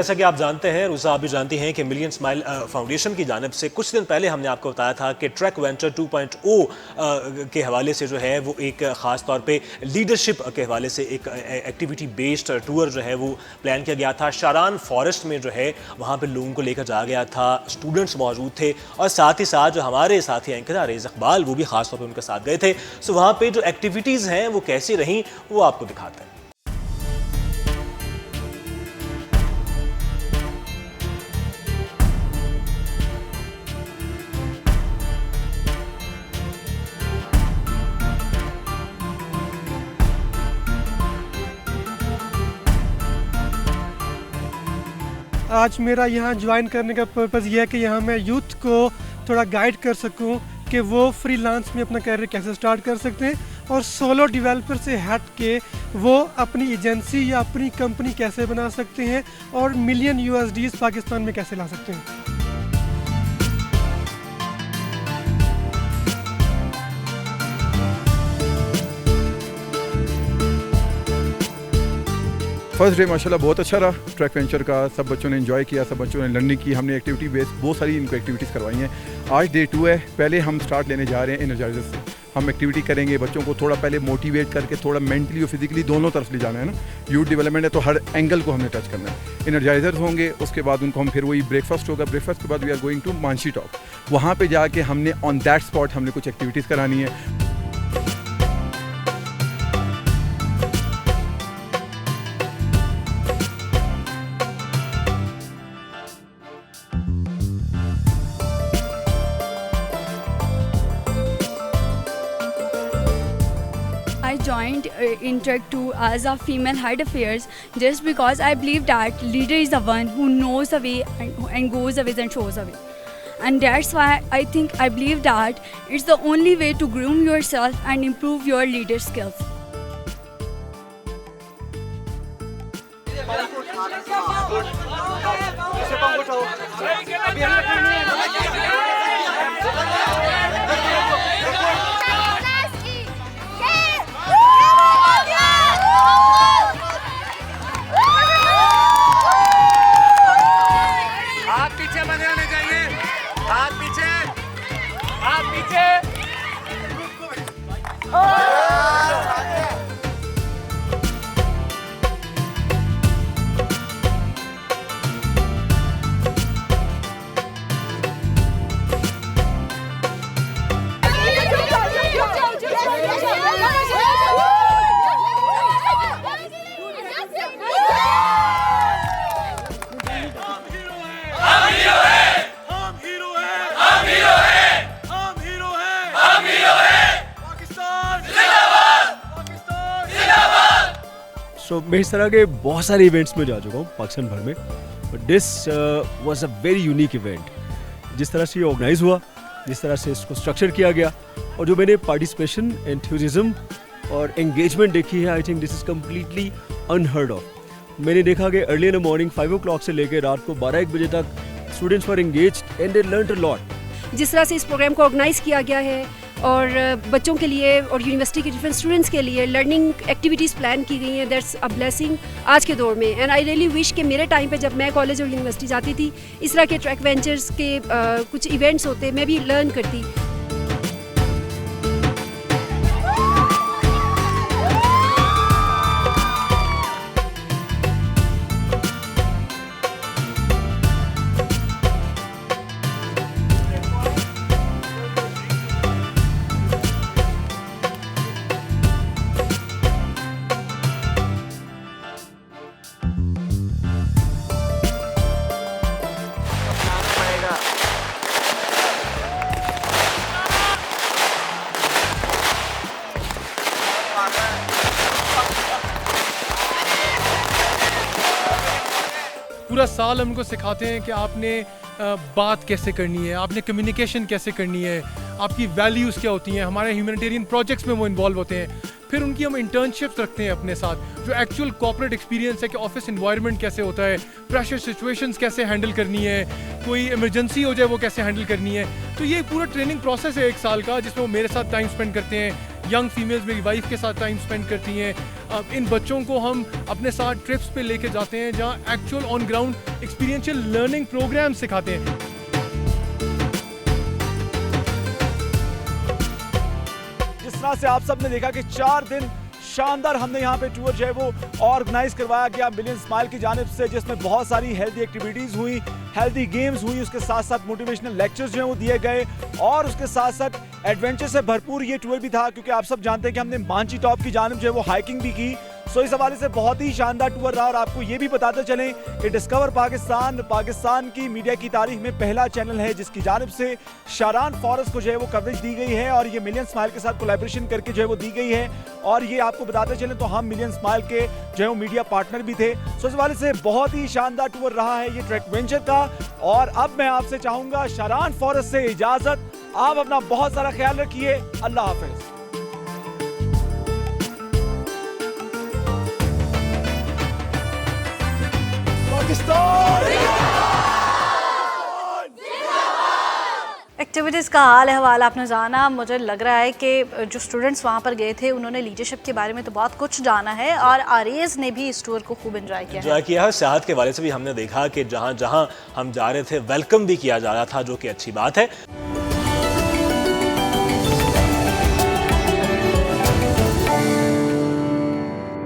जैसा कि आप जानते हैं, रूसा आप भी जानती हैं कि मिलियन स्माइल फाउंडेशन की जानिब से कुछ दिन पहले हमने आपको बताया था कि ट्रैक वेंचर 2.0 के हवाले से जो है वो एक ख़ास तौर पे लीडरशिप के हवाले से एक एक्टिविटी बेस्ड टूर जो है वो प्लान किया गया था। शारान फॉरेस्ट में जो है वहाँ पे लोगों को लेकर जाया गया था, स्टूडेंट्स मौजूद थे और साथ ही साथ जो हमारे साथी एंकर अरेज इकबाल वो भी ख़ास तौर पर उनके साथ गए थे। सो वहाँ पर जो एक्टिविटीज़ हैं वो कैसी रहीं वो आपको दिखाते हैं। आज मेरा यहाँ ज्वाइन करने का पर्पज़ ये है कि यहाँ मैं यूथ को थोड़ा गाइड कर सकूँ कि वो फ्रीलांस में अपना कैरियर कैसे स्टार्ट कर सकते हैं और सोलो डेवलपर से हट के वो अपनी एजेंसी या अपनी कंपनी कैसे बना सकते हैं और मिलियन USDs पाकिस्तान में कैसे ला सकते हैं। फर्स्ट डे माशाल्लाह बहुत अच्छा रहा ट्रैक वेंचर का। सब बच्चों ने एंजॉय किया, सब बच्चों ने लर्निंग की। हमने एक्टिविटी बेस्ड बहुत सारी इनको एक्टिविटीज़ करवाई हैं। आज डे 2 है। पहले हम स्टार्ट लेने जा रहे हैं एनर्जाइजर से। हम एक्टिविटी करेंगे, बच्चों को थोड़ा पहले मोटिवेट करके थोड़ा मेंटली और फिजिकली दोनों तरफ ले जाना है ना। यूथ डेवलपमेंट है तो हर एंगल को हमने टच करना है। एनर्जाइजर्स होंगे, उसके बाद उनको हम फिर वही ब्रेकफास्ट होगा। ब्रेकफास्ट के बाद we are going to Mansi top. वहाँ पर जाके हमने ऑन दैट स्पॉट हमने कुछ एक्टिविटीज़ करानी है। I joined in Trek 2 as a female head affairs just because I believe that leader is the one who knows the way and goes the way and shows the way. And that's why I believe that it's the only way to groom yourself and improve your leader skills. सो मैं इस तरह के बहुत सारे events में जा चुका हूँ पाकिस्तान भर में, but this was a very unique event. जिस तरह से ये ऑर्गेनाइज हुआ, जिस तरह से इसको स्ट्रक्चर किया गया और जो मैंने पार्टिसिपेशन, एंथुसिज्म और एंगेजमेंट देखी है, I think this is completely unheard of. मैंने देखा कि early in the morning 5 o'clock से लेकर रात को 12-1 बजे तक students were engaged and they learned a lot. जिस तरह से इस प्रोग्राम को ऑर्गेनाइज़ किया गया है और बच्चों के लिए और यूनिवर्सिटी के डिफरेंट स्टूडेंट्स के लिए लर्निंग एक्टिविटीज़ प्लान की गई हैं, दैट्स अ ब्लेसिंग आज के दौर में। एंड आई रियली विश कि मेरे टाइम पे जब मैं कॉलेज और यूनिवर्सिटी जाती थी, इस तरह के ट्रैक वेंचर्स के कुछ इवेंट्स होते, मैं भी लर्न करती। पूरा साल हम उनको सिखाते हैं कि आपने बात कैसे करनी है, आपने कम्युनिकेशन कैसे करनी है, आपकी वैल्यूज़ क्या होती हैं। हमारे ह्यूमैनिटेरियन प्रोजेक्ट्स में वो इन्वॉल्व होते हैं। फिर उनकी हम इंटर्नशिप्स रखते हैं अपने साथ, जो एक्चुअल कॉर्पोरेट एक्सपीरियंस है कि ऑफिस इन्वायरमेंट कैसे होता है, प्रेशर सिचुएशंस कैसे हैंडल करनी है, कोई इमरजेंसी हो जाए वो कैसे हैंडल करनी है। तो ये पूरा ट्रेनिंग प्रोसेस है 1 साल का, जिसमें वो मेरे साथ टाइम स्पेंड करते हैं, यंग फीमेल्स मेरी वाइफ के साथ टाइम स्पेंड करती हैं, इन बच्चों को हम अपने साथ ट्रिप्स पे लेके जाते हैं जहाँ actual on ground experiential learning program सिखाते हैं। जिस तरह से आप सब ने देखा कि 4 दिन शानदार हमने यहाँ पे टूर जो है वो ऑर्गेनाइज करवाया गया मिलियन स्माइल की जानिब से, जिसमें बहुत सारी हेल्दी एक्टिविटीज़ हुई, हेल्दी गेम्स हुई, उसके साथ साथ मोटिवेशनल लेक्चर्स जो हैं वो दिए गए और उसके साथ साथ एडवेंचर से भरपूर ये टूर भी था, क्योंकि आप सब जानते हैं कि हमने मांची टॉप की जानिब जो है वो हाइकिंग भी की। सो इस हवाले से बहुत ही शानदार टूर रहा और आपको ये भी बताते चलें कि डिस्कवर पाकिस्तान की मीडिया की तारीख में पहला चैनल है जिसकी जानिब से शारान फॉरेस्ट को जो है वो कवरेज दी गई है और ये मिलियन स्माइल के साथ कोलैबोरेशन करके जो है वो दी गई है। और ये आपको बताते चलें तो हम मिलियन स्माइल के जो है वो मीडिया पार्टनर भी थे। सो इस हवाले से बहुत ही शानदार टूर रहा है ये ट्रैक वेंचर का। और अब मैं आपसे चाहूंगा शारान फॉरेस्ट से इजाजत, आप अपना बहुत सारा ख्याल रखिए, अल्लाह हाफिज। एक्टिविटीज़ का हाल हवाला आपने जाना। मुझे लग रहा है कि जो स्टूडेंट्स वहाँ पर गए थे उन्होंने लीडरशिप के बारे में तो बहुत कुछ जाना है और आरएएस ने भी इस टूर को खूब एंजॉय किया है। सेहत के बारे से भी हमने देखा कि जहाँ जहाँ हम जा रहे थे वेलकम भी किया जा रहा था, जो कि अच्छी बात है।